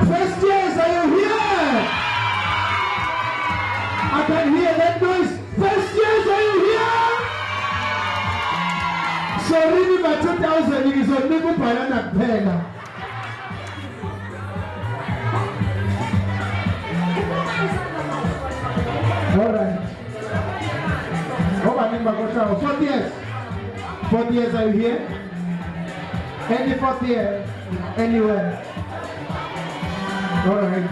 First years, are you here? I can hear that noise. First years, are you here? So really by 2000 is on Nico Palana Pena. Alright. Oh, I mean, 40 years. 40 years, are you here? Any 40 years? Anywhere? Alright.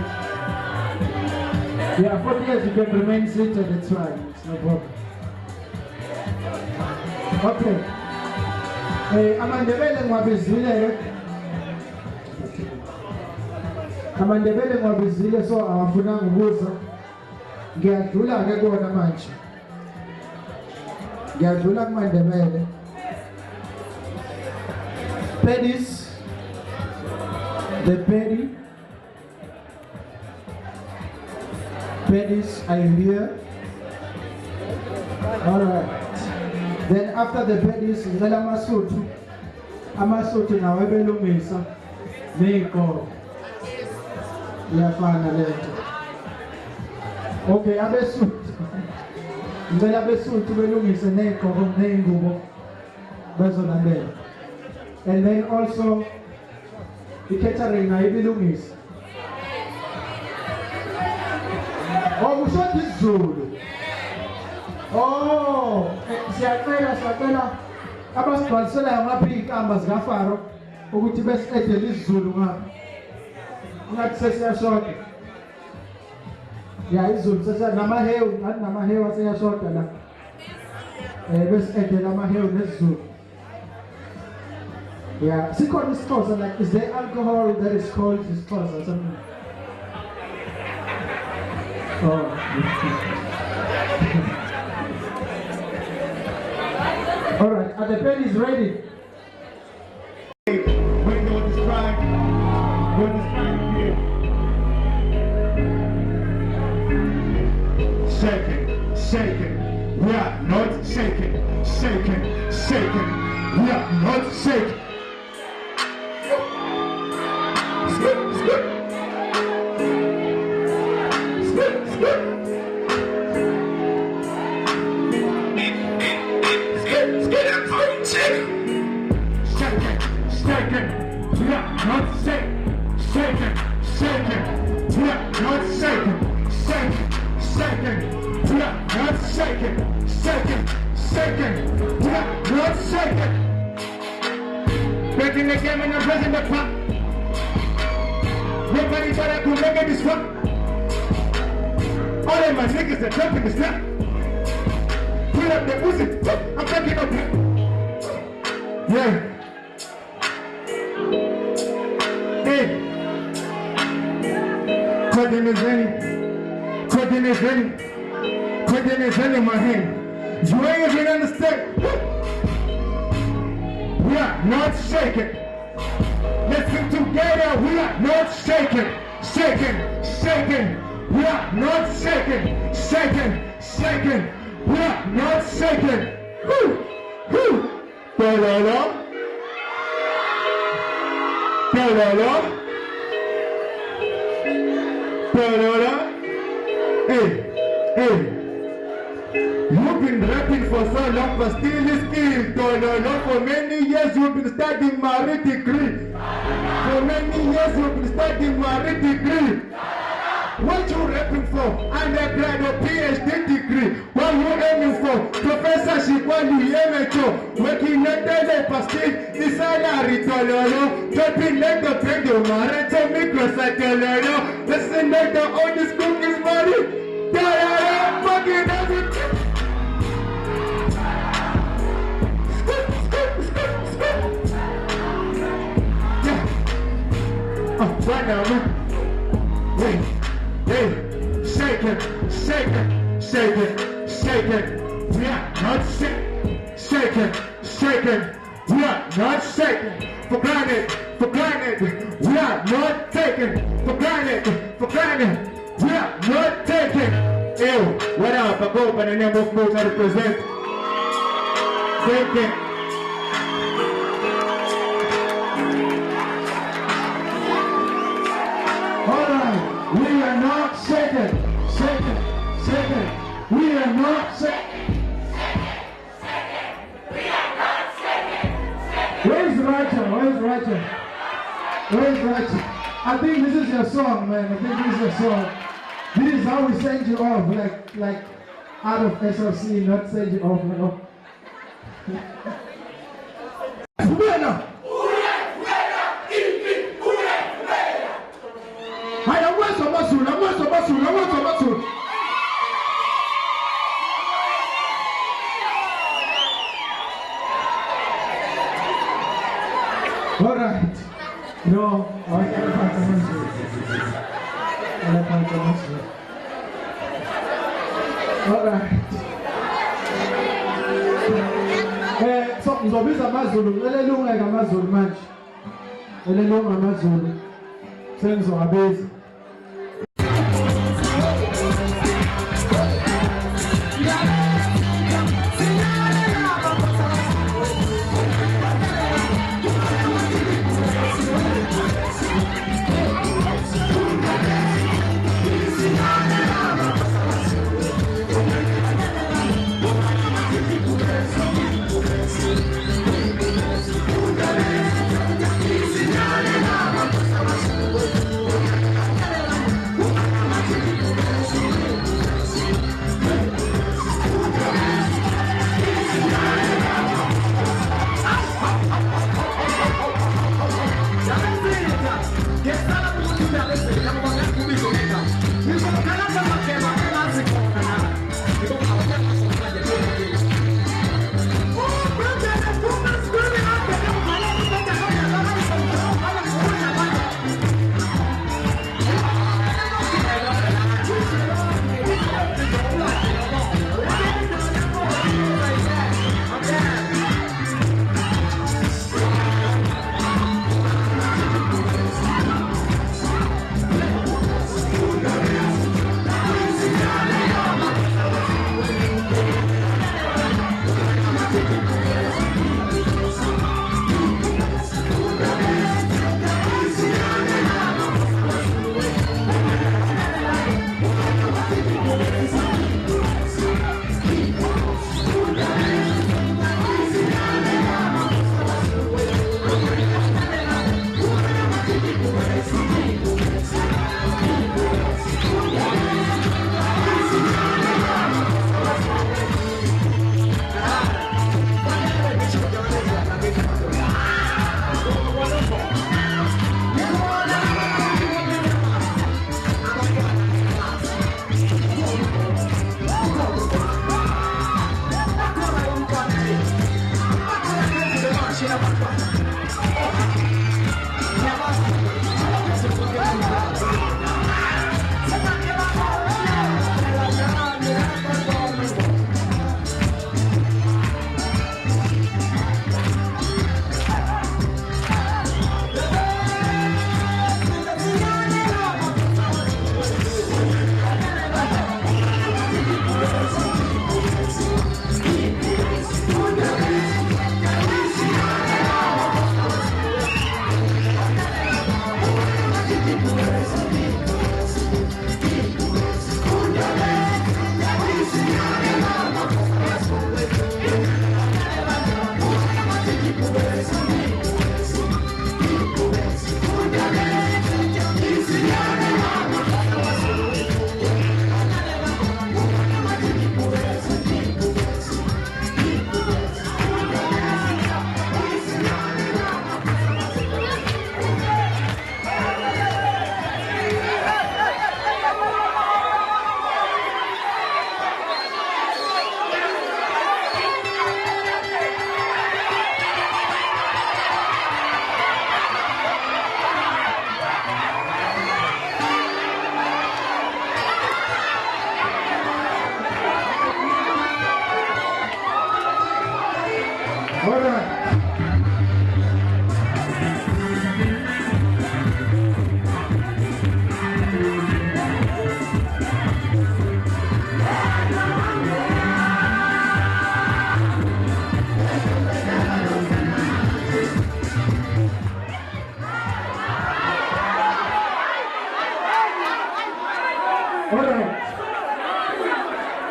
Yeah, 40 years you can remain seated, it's fine. It's no problem. Okay. Amandebele mwabizile. Amandebele mwabizile so awafuna ngubuza. Ngiyadlula ke kona manje. Ngiyadlula kumandebele. Pedis. The pedi. Pedis, are you here? Alright. Then after the pedis, ngicela amasutu. Amasutu nawe belungisa. Neko. Iyafana lento. Okay, abesutu. Ngicela abesutu belungise neko nengubo. Bezolandela. And then also the catering na ibilungisa. Oh, ushoti Zulu. Oh, siyacela abasibhalisela ngaphi ikamba zikafaro ukuthi besidele isiZulu ngapha. Ungathi sesiyashota. Ya isiZulu namahewu, ngathi namahewu aseyashota la. Besidele amahewu nesiZulu. Yeah, sikhona isiXhosa, like is there alcohol that is called isiXhosa or something? Oh. All right, are the pennies ready? When God is trying here. Shaking, shaking, we are not shaking, shaking, shaking, we are not shaking. Shaking, we are not shaking, shaking, shaking, we are not shaking, shaking, shaking, we are not shaking, shaking, shaking, we are not shaking. Breaking the game and I'm pressing the clock. Nobody thought I could make it this one. All of my niggas are jumping the snap. Pull up the pussy, I'm backing up here. Yeah. Hey. Cutting is running. Cutting is running. Cutting is running my hand. You ain't even understand. We are not shaking. Listen together, we are not shaking. Shaking, shaking. We are not shaking. Shaking, shaking. We are not shaking. Woo! Woo! Da-da-da. Da-da-da. Da-da-da. Hey, hey. You've been rapping for so long, but still is still. Da-da-da. For many years you've been studying my degree. For many years you've been studying my degree. What you rapping for? Undergrad or PhD degree? What you aiming for? Professorship, what you aiming for? Working at the pastil, the salary tololo. Dropping let the break your money to microsite tololo. Listen let the oldest cook is money. Da-da-da, fucking everything. Yeah. Oh, right now, man. Wait. Hey, shake it, shake it, shake it, shake it. We are not shaking, shake it, shake it. We are not shaking. For granted, for granted. We are not taking. For granted, for granted. We are not taking. Ew, what up? I go by the name of Moose I represent. Thank you. not shaken. We are not shaken. Where's Rachel? I think this is your song, man. I think this is your song. This is how we send you off, like out of SLC, not send you off, All right. No, I can't find all right. So ngizobiza amaZulu, elelunga ngamaZulu manje. Elelunga ngamaZulu. Sengizowabiza.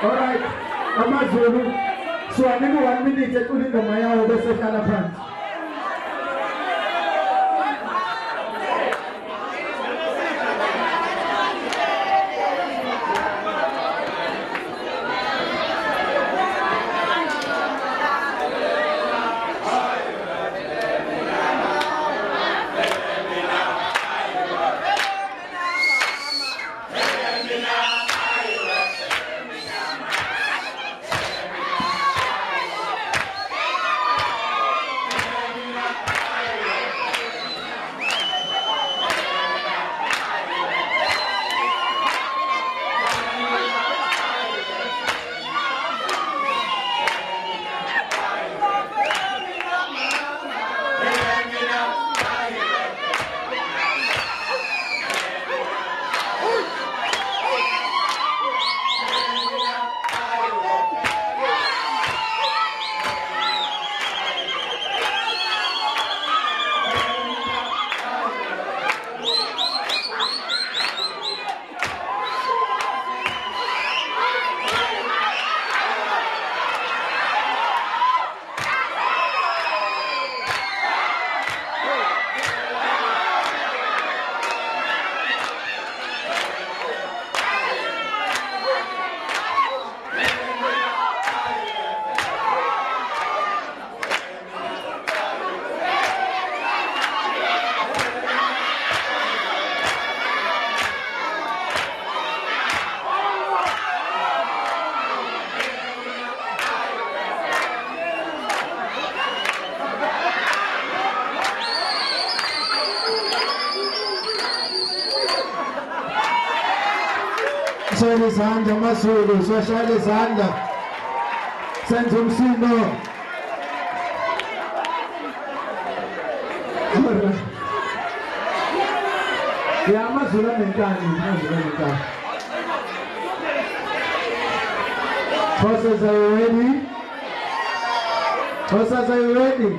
Alright. AmaZulu. So I need 1 minute to do the Maya over the second. Shayela izandla AmaZulu, shayela izandla. Senza umsindo. Ya AmaZulu anenkani, AmaZulu anenkani. Horses, are you ready? Horses, are you ready?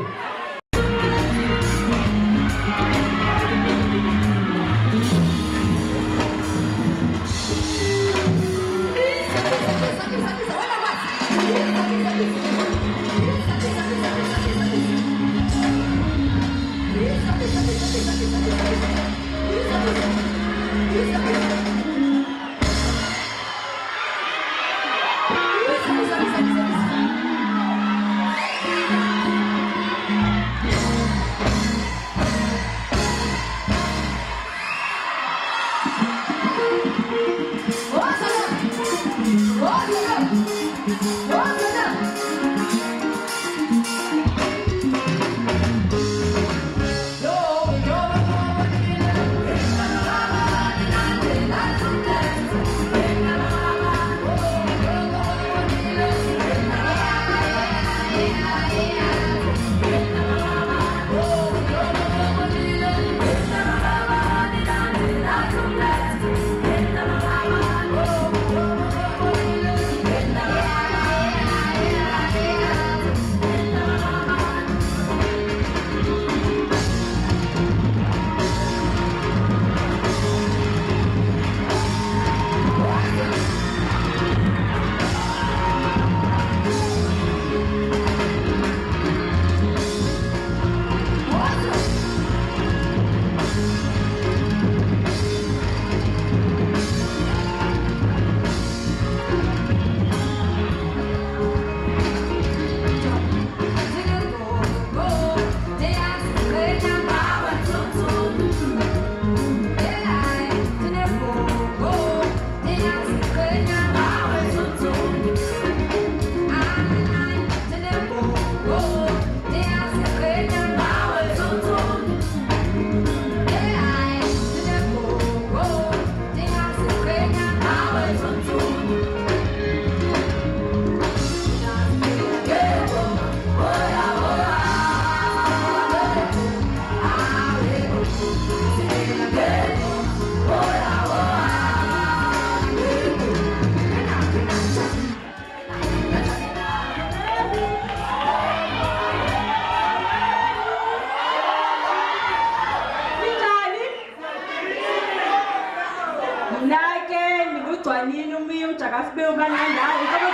ugcwanini umiye ujakasibe ubanandawo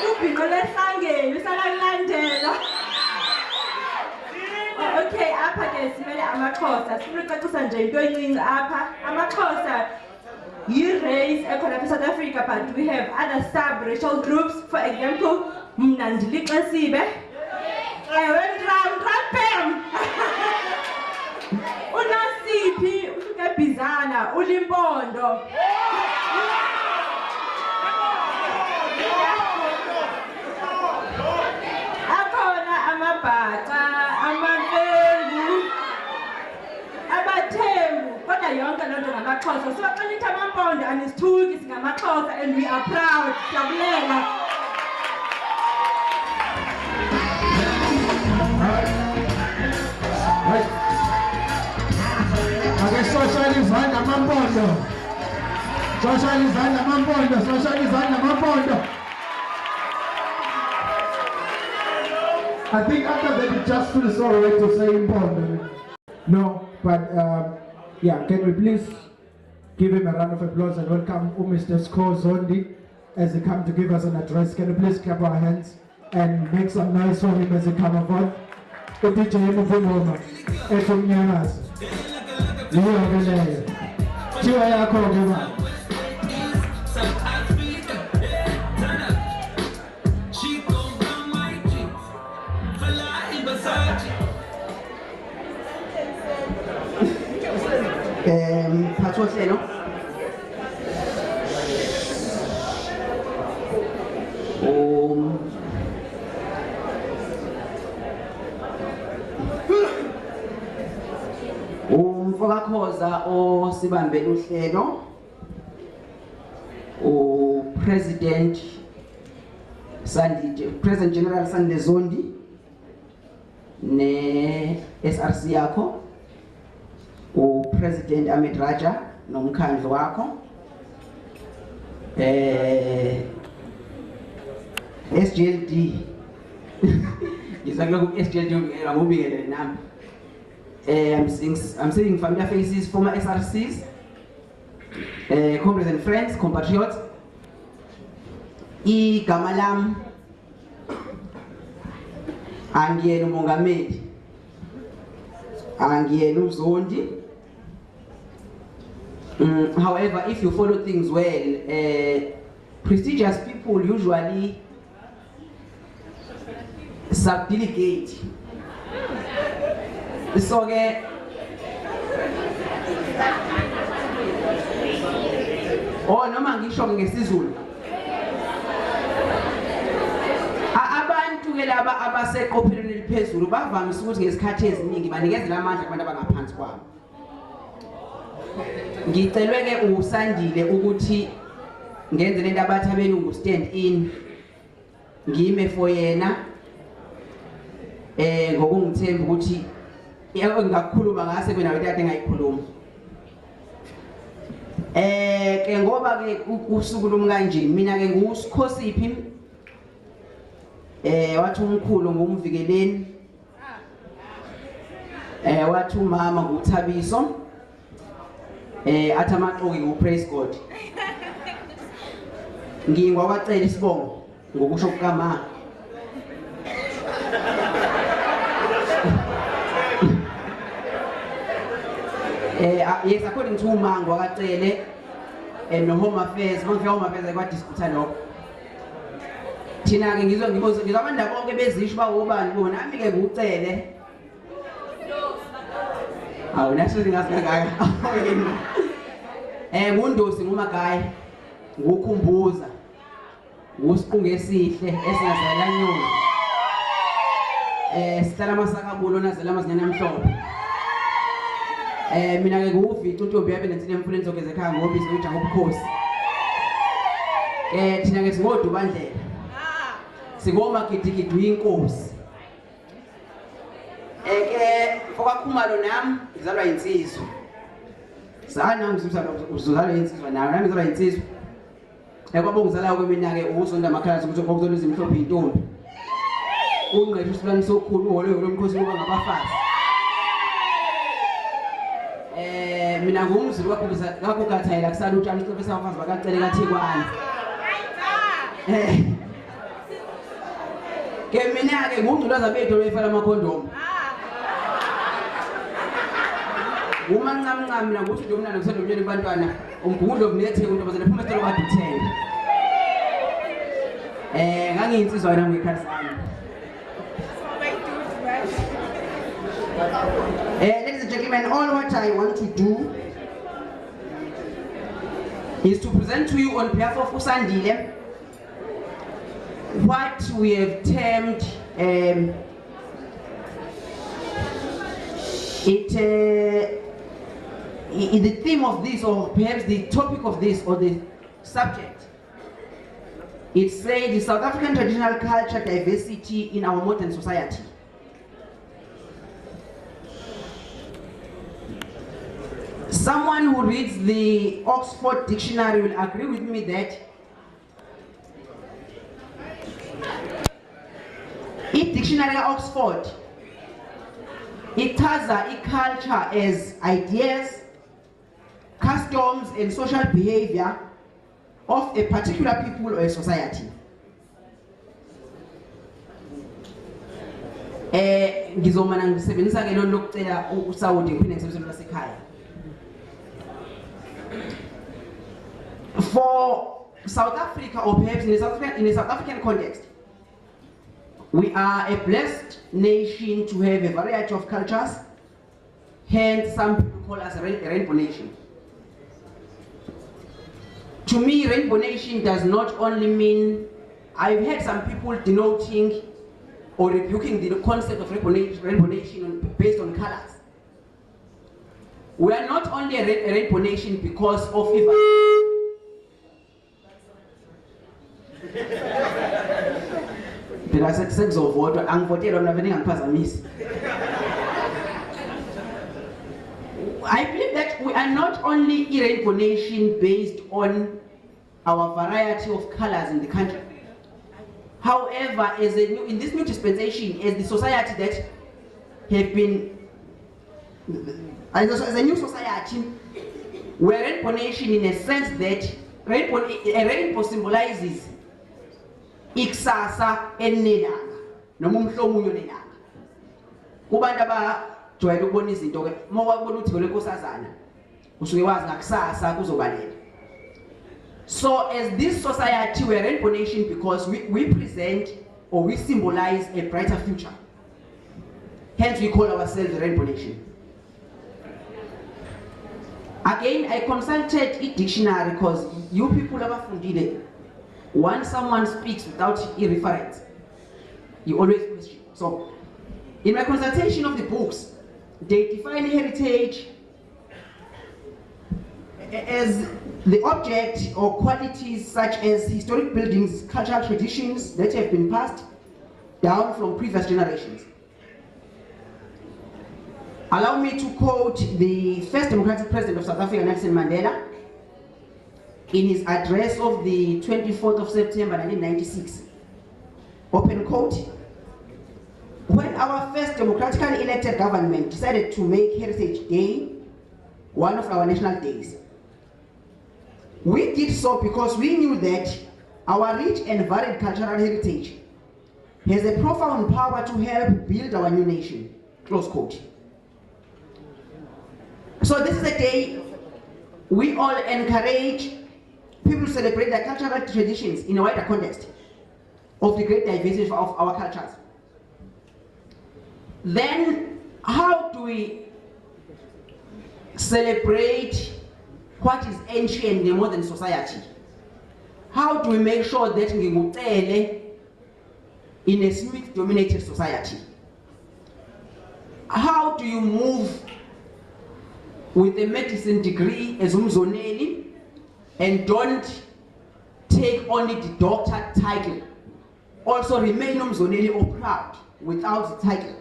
ubhinqo lehlangeni usalakulandela. Okay, apha ke simele amaXhosa sifuna ucacisa nje into encinci apha. AmaXhosa yi-race ekhona apha eSouth Africa, but we have other sub-racial groups. For example, mna ndilixesibe. Rampem! Unasiphi usuke Bizana ulimpondo. Akhona amabhaca, amamfengu, abathembu, kodwa yonke loo nto ngamaXhosa. So xa nithi amampondo anisithuki singamaXhosa and we are proud. Siyabulela. Socializando amampondo. Socializando amampondo. Socializando amampondo. I think after that it just feels so right to say impondo. No, but yeah, can we please give him a round of applause and welcome Mr. Sko Zondi as he come to give us an address. Can we please clap our hands and make some noise for him as he come aboard? DJ Mufumoma, Etumnyanas. Chiwa yako ngoma. Pathohlelo. Umfokakhoza osibambele uhlelo President General Sandi Zondi ne SRC yakho, President Ahmed Raja nomkhandlu wakho, SGLD ngizakho SGLD ngobikele nami. I'm seeing familiar faces, former SRCs, comrades and friends, compatriots. Igama lami angiyena umongameli, angiyena uZondi. However, if you follow things well, prestigious people usually sub-delegate. So noma ngisho ngesizulu abantu ke laba abaseqophelweni eliphezulu bavamise ukuthi ngesikhathi eziningi banikezela amandla abantu abangaphansi kwabo. Ngicelwe ke uSandile ukuthi ngenze lento abathi abelungu stand in ngime for yena ngokungithemba ukuthi ngakukhuluma ngase kwena into engayikhuluma. Ke ngoba ke usuku lumkanje mina ke nguSikhosiphi wathi umkhulu ngumvikeleni, wathi umama nguThabiso, athi amaxoki nguPraise God. Ngingwakwacela isibongo ngokusho kukaMa. Yes, according to Mango wakacele no Home Affairs, manje Home Affairs ayikwadiscutha lokho. Thina ke ngizwa abandaba bonke bezisho ba ubani bona nami ke ngucele. Awunasho ngasingaka. Ngundosi ngumagaya, ngukhumbuza, ngusiqunge esihle esingazala nyoni. Sihlala amasakabulo nazela amazinyana amhlophe. Mina ke nguvithi uNtombi yabe nensini emfuleni zonke zekhaya ngoba isijaha ubukhosi. Thina ke singodubandlela. Sigoma gidigidi inkosi. Ke fokakhumalo nami ngizalwa insizwa. Sana ngizalwa insizwa nami ngizalwa insizwa. Kwabo ngizala kwemina ke uSonda Makhalasi ukuthi kokuzona izimhlophe intombi. Ungqesho silani sokhulu uholo lomkhosi kuba ngabafazi. mina ngumzulu kaGugathayela kusala utshani uCephesa wafazi bakacele kaThikwane. Ke mina ke ngumngculaza bethu oyifaka amakhondomu. Uma ncamncam mina nguthi nje umnana kusendomnyeni kubantwana umgungudlo kunethe into bazele phuma esitolo kade uthenga. Ngangiyinsizwa yena ngekhaya sami. Ladies and gentlemen, all what I want to do is to present to you on behalf of Usandile what we have termed the theme of this, or perhaps the topic of this, or the subject. It says the South African traditional culture diversity in our modern society. Someone who reads the Oxford Dictionary will agree with me that dictionary Oxford, it has a culture as ideas, customs and social behavior of a particular people or a society. Ngizomana ngisebenzisa ke lo lokucela usawudi ngiphinde ngisebenzise lasekhaya. For South Africa, or perhaps in a South African context, we are a blessed nation to have a variety of cultures. Hence, some people call us a rainbow nation. To me, rainbow nation does not only mean, I've heard some people denoting or rebuking the concept of rainbow nation based on colors. We are not only a rainbow nation because of I believe that we are not only a rainbow nation based on our variety of colors in the country. However, in this new dispensation, as the society that have been, as a new society, we're a rainbow nation in a sense that a rainbow symbolizes ikusasa elinelanga noma umhlomunyo nelanga. Kubantu abajwayele ukubona izinto ke mawabona uthi lenkosazana usuke wazi ngakusasa kuzobalela. So as this society, we are a rainbow nation because we present or we symbolize a brighter future. Hence we call ourselves a rainbow nation. Again, I consulted a dictionary because you people have funded. Once someone speaks without a reference, you always question. So, in my consultation of the books, they define heritage as the object or qualities such as historic buildings, cultural traditions that have been passed down from previous generations. Allow me to quote the first democratic president of South Africa, Nelson Mandela, in his address of the 24th of September 1996. Open quote: when our first democratically elected government decided to make Heritage Day one of our national days, we did so because we knew that our rich and varied cultural heritage has a profound power to help build our new nation. Close quote. So this is a day we all encourage people to celebrate their cultural traditions in a wider context of the great diversity of our cultures. Then, how do we celebrate what is ancient in the modern society? How do we make sure that ngikucele in a Smith-dominated society? How do you move with a medicine degree as umzoneli and don't take only the doctor title? Also remain umzoneli or proud without the title.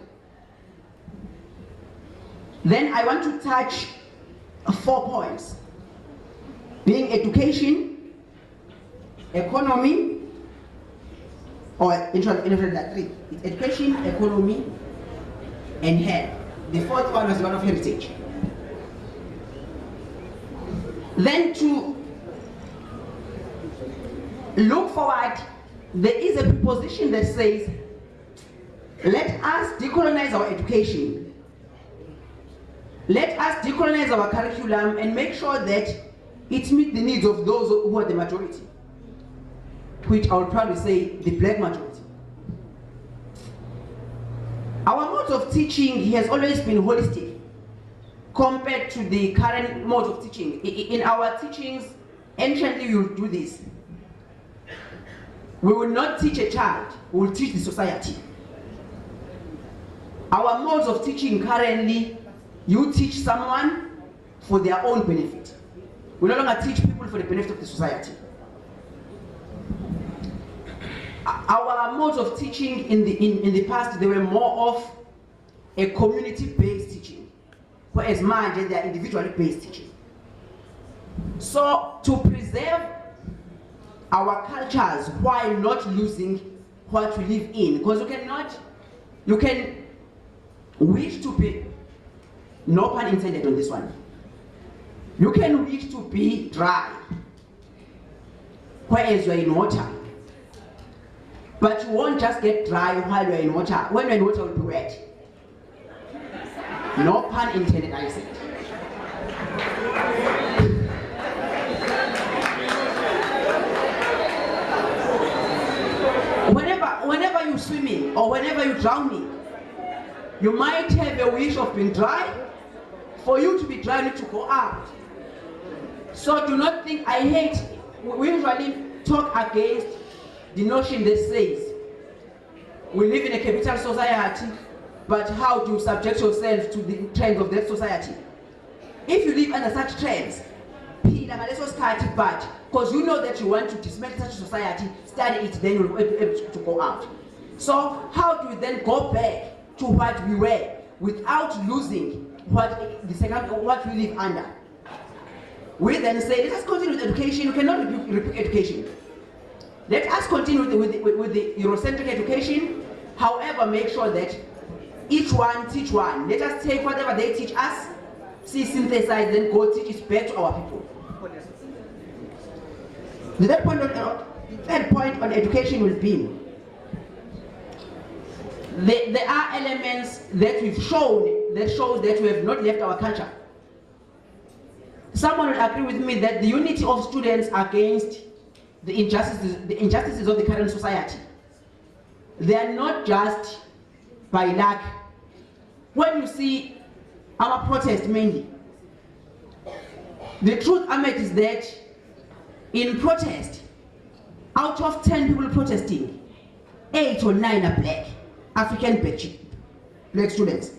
Then I want to touch 4 points, being education, economy, or in short, like 3. It's education, economy, and health. The 4th one was one of heritage. Then to look forward, there is a preposition that says, let us decolonize our education. Let us decolonize our curriculum and make sure that it meets the needs of those who are the majority, which I would probably say the black majority. Our mode of teaching has always been holistic compared to the current mode of teaching. In our teachings, anciently we would do this. We will not teach a child, we will teach the society. Our modes of teaching currently, you teach someone for their own benefit. We no longer teach people for the benefit of the society. Our modes of teaching in the past, they were more of a community-based teaching, whereas mine, they are individually-based teaching. So to preserve our cultures while not losing what we live in, because you can wish to be, no pun intended on this one, you can wish to be dry, whereas you are in water. But you won't just get dry while you're in water. When you're in water, you'll be wet. No pun intended, I said. Whenever you're swimming or whenever you're drowning, you might have a wish of being dry. For you to be dry, you need to go out. So do not think, we usually talk against the notion that says we live in a capital society, but how do you subject yourself to the trends of that society? If you live under such trends, but because you know that you want to dismantle such a society, study it, then you'll be able to go out. So how do we then go back to what we were without losing what we live under? We then say, let us continue with education. You cannot repeat education. Let us continue with the Eurocentric education. However, make sure that each one teach one. Let us take whatever they teach us, synthesize, then go teach it back to our people. The third point on education will be, there are elements that we've shown that shows that we have not left our culture. Someone will agree with me that the unity of students against the injustices of the current society, they are not just by luck. When you see our protest mainly, the truth, Ahmed, is that in protest, out of 10 people protesting, 8 or 9 are black, African black students.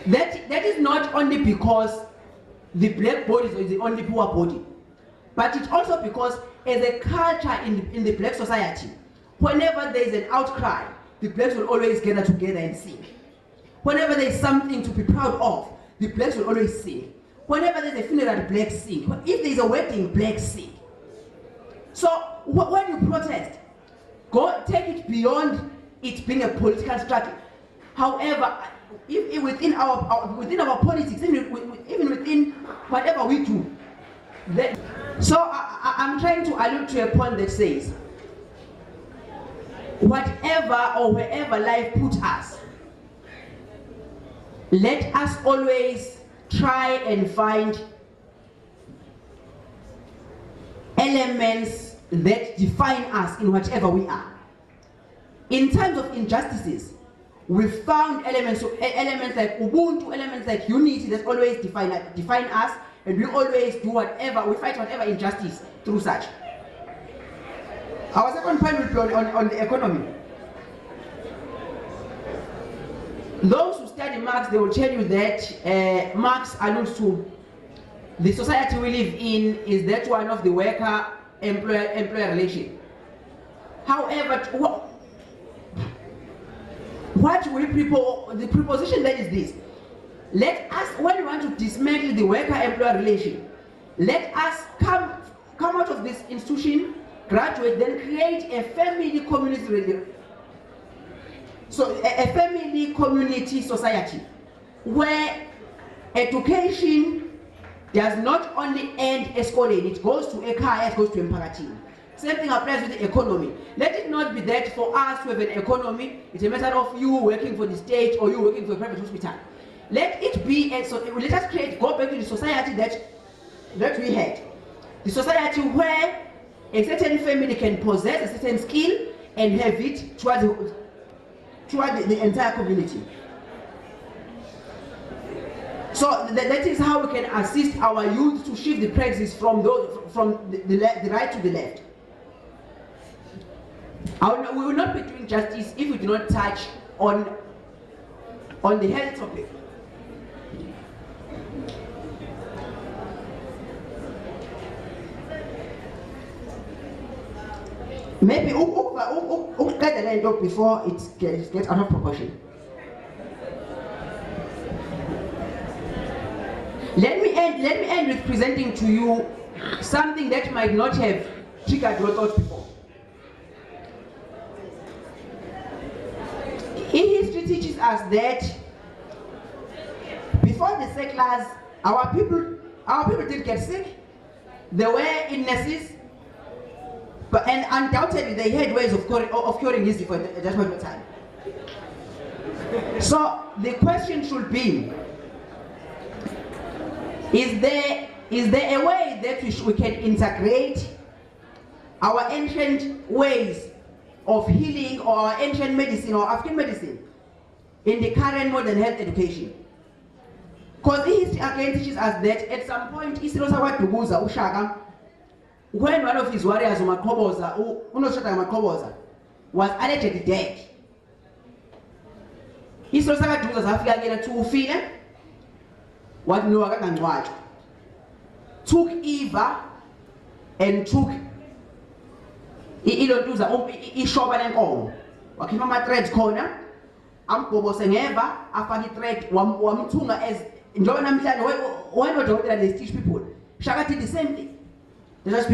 That is not only because the black body is the only poor body, but it's also because as a culture in the black society, whenever there is an outcry, the blacks will always gather together and sing. Whenever there is something to be proud of, the blacks will always sing. Whenever there's a funeral, blacks sing. If there's a wedding, blacks sing. So when you protest, take it beyond it being a political struggle. However, if within our politics, even within whatever we do, I'm trying to allude to a point that says, whatever or wherever life puts us, let us always try and find elements that define us in whatever we are. In terms of injustices, we found elements like Ubuntu, elements like unity that always define us, and we always do we fight whatever injustice through such. Our second point will be on the economy. Those who study Marx, they will tell you that Marx alludes to the society we live in is that one of the worker-employer relation. However, the preposition that is this: let us, when we want to dismantle the worker-employer relation, let us come out of this institution, graduate, then create a family community. So a family community society where education does not only end esikoleni, it goes to ekhaya, it goes to emphakathini. Same thing applies with the economy. Let it not be that for us to have an economy, it's a matter of you working for the state or you working for a private hospital. Let it be, let us go back to the society that we had. The society where a certain family can possess a certain skill and have it toward the entire community. So that is how we can assist our youth to shift the practice from the right to the left. We will not be doing justice if we do not touch on the health topic. Maybe get the land up before it gets out of proportion. Let me end with presenting to you something that might not have triggered your thoughts before. In history teaches us that before the settlers, our people did get sick. There were illnesses, and undoubtedly they had ways of curing easily for that point of time. So the question should be: Is there a way that we can integrate our ancient ways of healing or our ancient medicine or African medicine in the current modern health education? Because history again teaches us that at some point, Duguza Ushaka, when one of his warriors, Unoshaka was allegedly dead, Duguza Africa to feel what no took Eva and took ilontuza ishoba lenkomo wakhipha ama-threads khona ambhobose ngeva afake i-thread wamthunga as njengoba namhlanje when odokotela they teach people Shaka did the same thing. That was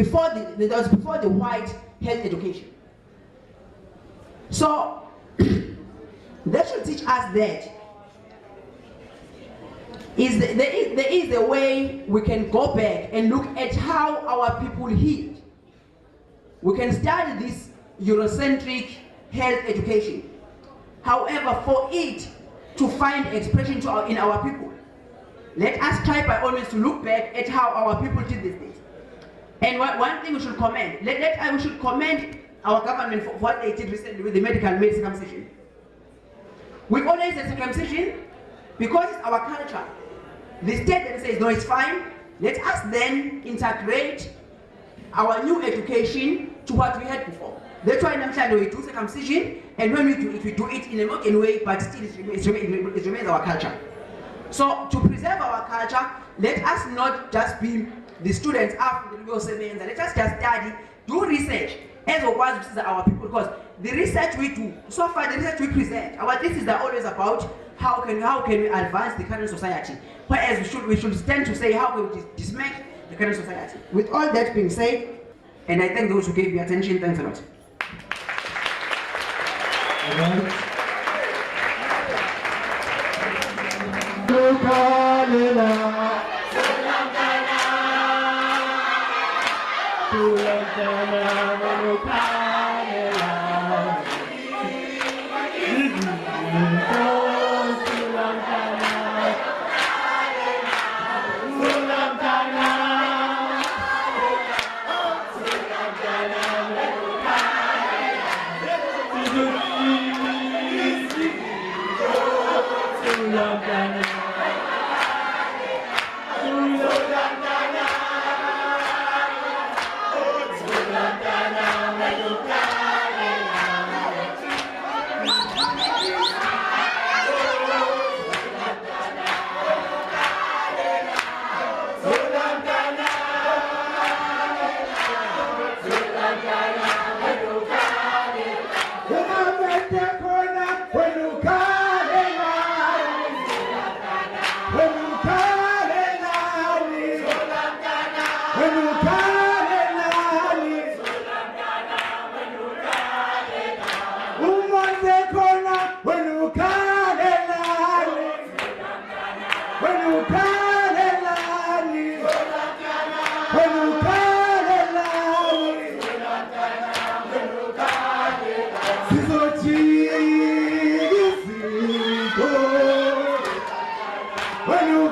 before the white health education. So that should teach us that there is a way we can go back and look at how our people healed. We can study this Eurocentric health education. However, for it to find expression in our people, let us try by all means to look back at how our people did these things. And one thing we should commend, we should commend our government for what they did recently with the medical male circumcision. We've always said circumcision because it's our culture. The state then says, no, it's fine. Let us then integrate our new education to what we had before. That's why in Namhlanje we do circumcision, and when we do it in a modern way, but still it remains our culture. So to preserve our culture, let us not just be the students after the UKZN. Let us just study, do research, as was our people, because the research we do, so far the research we present, our thesis are always about how can we advance the current society. Whereas we should stand to say how can we dismantle the current society. With all that being said, and I thank those who gave me attention, thanks a lot.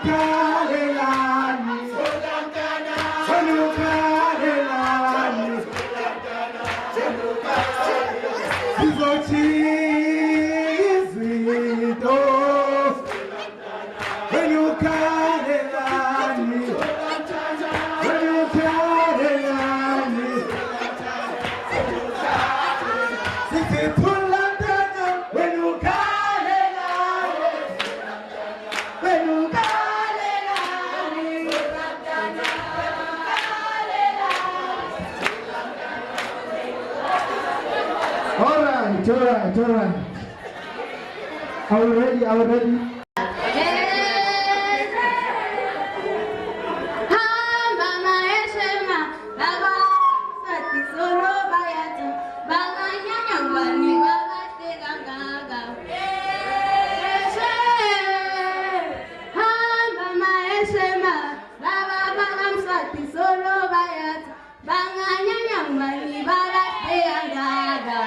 Venukarelani, venukarelani, izotshizito. Venukarelani, venukarelani, sisithulandana. Venukarelani, venukarelani. All right. Are we ready? Hamba maeshema baba sati solo bayatu banganyanya ngwani baba teganganga hamba maeshema baba bangamsati solo bayatu banganyanya ngwani baba teganganga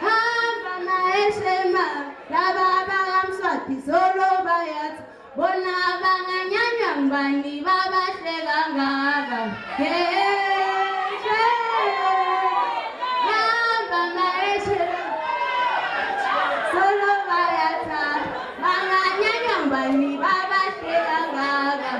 hamba maeshema baba bangamsati solo bayatu bona banganyanya ngwani baba teganganga hamba maeshema solo bayata banganyanya ngwani baba teganganga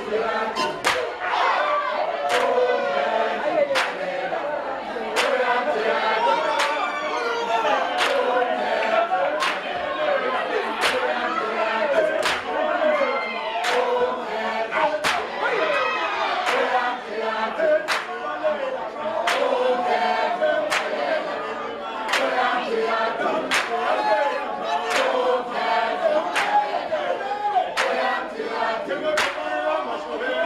Come on,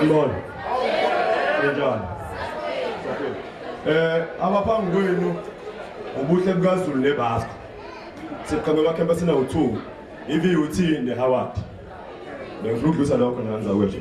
Ngibona. Njani? Abaphambi kwenu ubuhle bukaZulu neBasco. Siqhamuka emakhempa sina u2, iVUT neHoward. Bengifuna ukudlusa lokho nanza kwethu.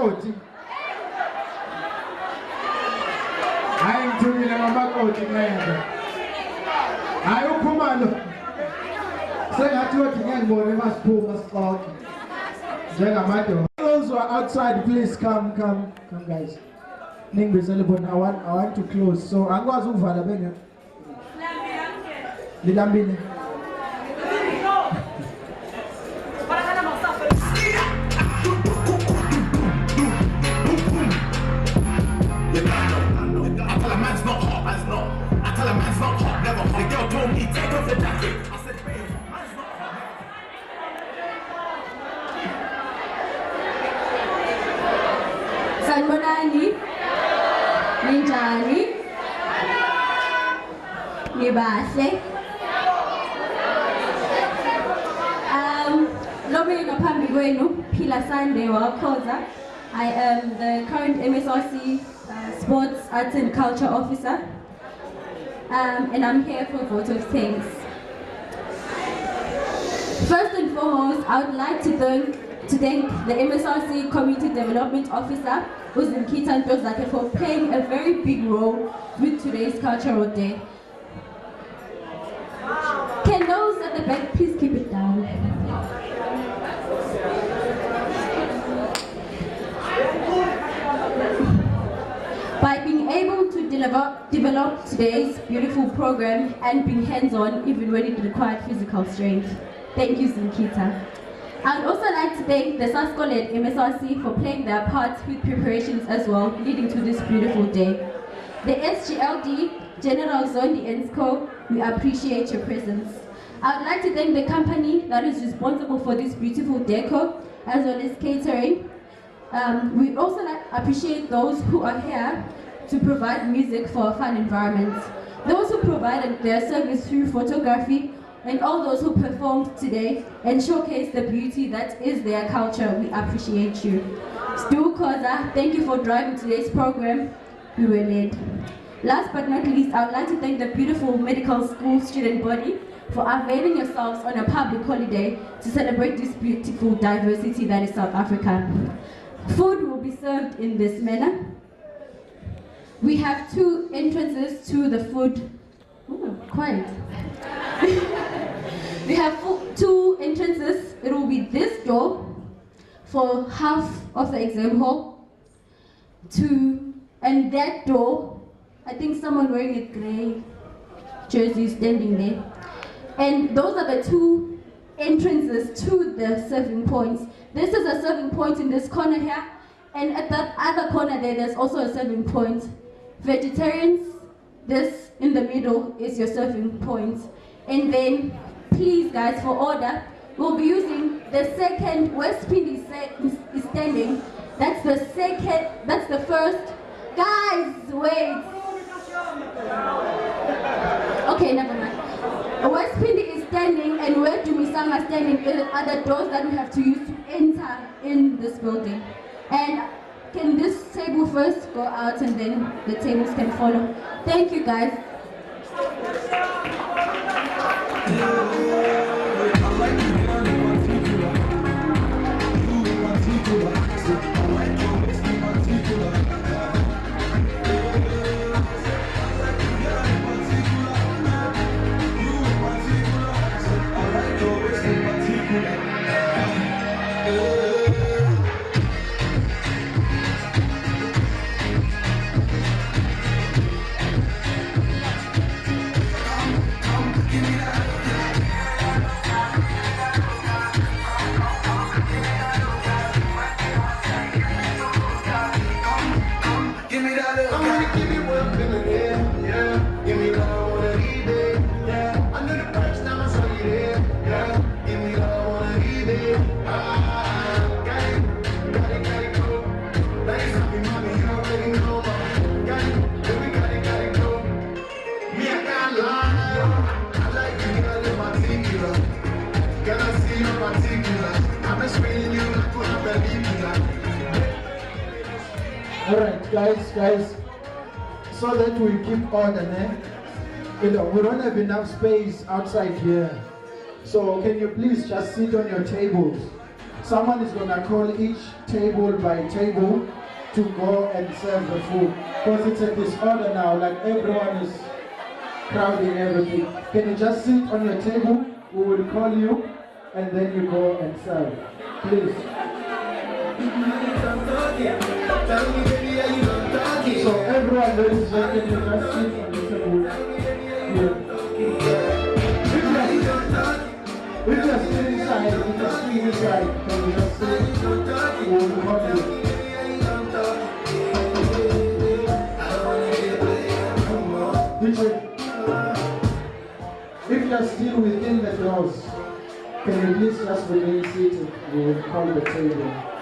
ngamakoti. Hayi ngithukile ngamakoti ngeke. Hayi uphuma lo. Sengathi uthi ngiyangibona masiphuma sixoxe. Njengamadoda. Those who are outside, please come guys. Ningibizele bona I want to close. So angikwazi ukuvala benge. Lilambile. Sanibonani, ninjani, nibahle. Lomi ngaphambi kwenu, Phila Sunday wakhoza. I am the current MSRC Sports, Arts and Culture Officer, and I'm here for a vote of thanks. First and foremost, I would like to thank the MSRC Community Development Officer, Nkita Ntozake, for playing a very big role with today's Cultural Day. Can those at the back please keep it down? By being able to develop today's beautiful program and being hands-on even when it required physical strength. Thank you, Zinkita. I would also like to thank the SASCO-led MSRC for playing their part with preparations as well, leading to this beautiful day. The SGLD, General Zondi and SCO, we appreciate your presence. I would like to thank the company that is responsible for this beautiful decor, as well as catering. We also appreciate those who are here to provide music for a fun environment. Those who provided their service through photography, and all those who performed today and showcased the beauty that is their culture, we appreciate you. Stu Koza, thank you for driving today's program. We were late. Last but not least, I would like to thank the beautiful medical school student body for availing yourselves on a public holiday to celebrate this beautiful diversity that is South Africa. Food will be served in this manner. We have 2 entrances to the food. Oh, quiet. We have 2 entrances. It will be this door for half of the exam hall, and that door, I think someone wearing a grey jersey standing there. And those are the 2 entrances to the serving points. This is a serving point in this corner here, and at that other corner there's also a serving point. Vegetarians, this in the middle is your serving point. And then, please guys, for order, we'll be using the second, West Pindi is standing. That's the first. Guys, wait. Okay, never mind. West Pindi is standing and where Dumisanga is standing are the doors that we have to use to enter in this building. And can this table first go out and then the tables can follow? Thank you guys. Alright, guys, so that we keep order, we don't have enough space outside here. So can you please just sit on your tables? Someone is gonna call each table by table to go and serve the food. Because it's a disorder now, like everyone is crowding everything. Can you just sit on your table? We will call you and then you go and serve. Please. So everyone, ladies and gentlemen, just sit on the table here. If you're still inside, can you just sit? We will call you. If you're still within the doors, can you please just remain seated? We will call the table.